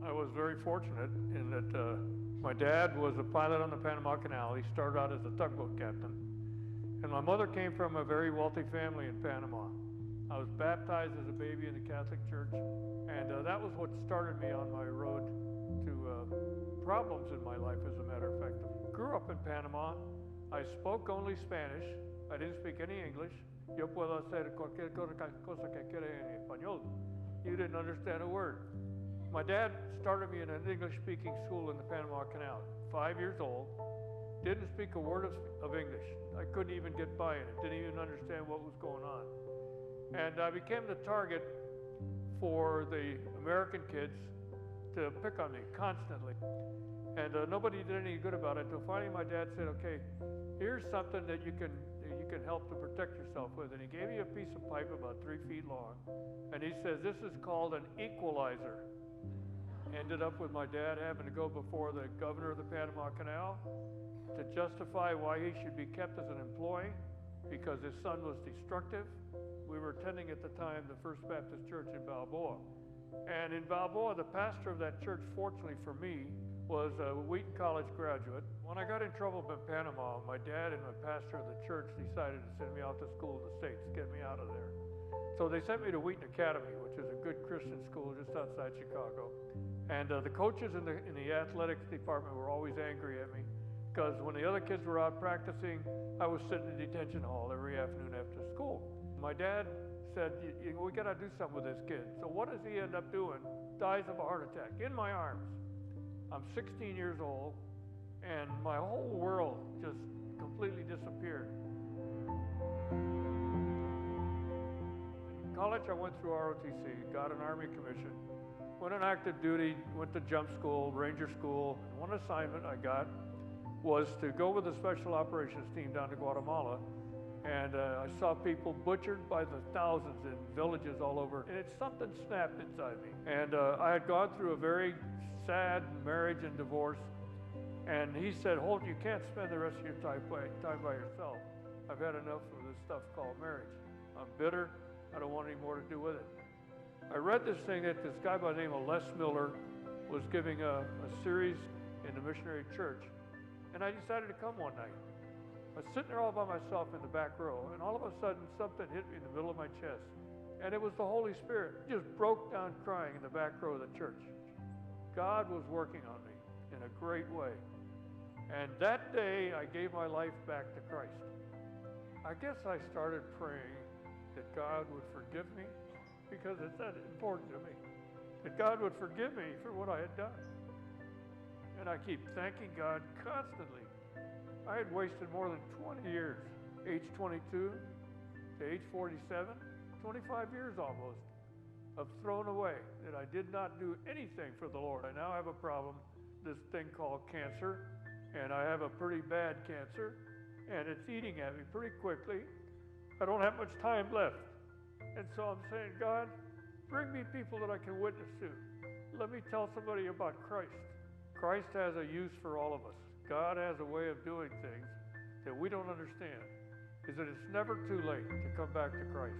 I was very fortunate in that my dad was a pilot on the Panama Canal. He started out as a tugboat captain. And my mother came from a very wealthy family in Panama. I was baptized as a baby in the Catholic Church, and that was what started me on my road to problems in my life, as a matter of fact. I grew up in Panama. I spoke only Spanish. I didn't speak any English. Yo puedo hacer cualquier cosa que quiera en español. You didn't understand a word. My dad started me in an English-speaking school in the Panama Canal. 5 years old, didn't speak a word of English. I couldn't even get by in it, didn't even understand what was going on. And I became the target for the American kids to pick on me constantly. And nobody did any good about it until finally my dad said, okay, here's something that you can help to protect yourself with. And he gave me a piece of pipe about 3 feet long. And he says, this is called an equalizer. Ended up with my dad having to go before the governor of the Panama Canal to justify why he should be kept as an employee because his son was destructive. We were attending at the time the First Baptist Church in Balboa. And in Balboa, the pastor of that church, fortunately for me, was a Wheaton College graduate. When I got in trouble in Panama, my dad and the pastor of the church decided to send me out to school in the States, get me out of there. So they sent me to Wheaton Academy, which is a good Christian school just outside Chicago. And the coaches in the athletics department were always angry at me because when the other kids were out practicing, I was sitting in detention hall every afternoon after school. My dad said, we got to do something with this kid. So what does he end up doing? Dies of a heart attack in my arms. I'm 16 years old, and my whole world just completely disappeared. In college, I went through ROTC, got an Army commission, went on active duty, went to jump school, Ranger school. And one assignment I got was to go with the special operations team down to Guatemala. And I saw people butchered by the thousands in villages all over. And something snapped inside me. And I had gone through a very sad marriage and divorce. And he said, Holt, you can't spend the rest of your time by yourself. I've had enough of this stuff called marriage. I'm bitter. I don't want any more to do with it. I read this thing that this guy by the name of Les Miller was giving a series in the missionary church. And I decided to come one night. I was sitting there all by myself in the back row, and all of a sudden something hit me in the middle of my chest. And it was the Holy Spirit. I just broke down crying in the back row of the church. God was working on me in a great way. And that day, I gave my life back to Christ. I guess I started praying that God would forgive me because it's that important to me. That God would forgive me for what I had done. And I keep thanking God constantly. I had wasted more than 20 years, age 22 to age 47, 25 years almost, of thrown away, that I did not do anything for the Lord. I now have a problem, this thing called cancer, and I have a pretty bad cancer, and it's eating at me pretty quickly. I don't have much time left. And so I'm saying, God, bring me people that I can witness to. Let me tell somebody about Christ. Christ has a use for all of us. God has a way of doing things that we don't understand, is that it's never too late to come back to Christ.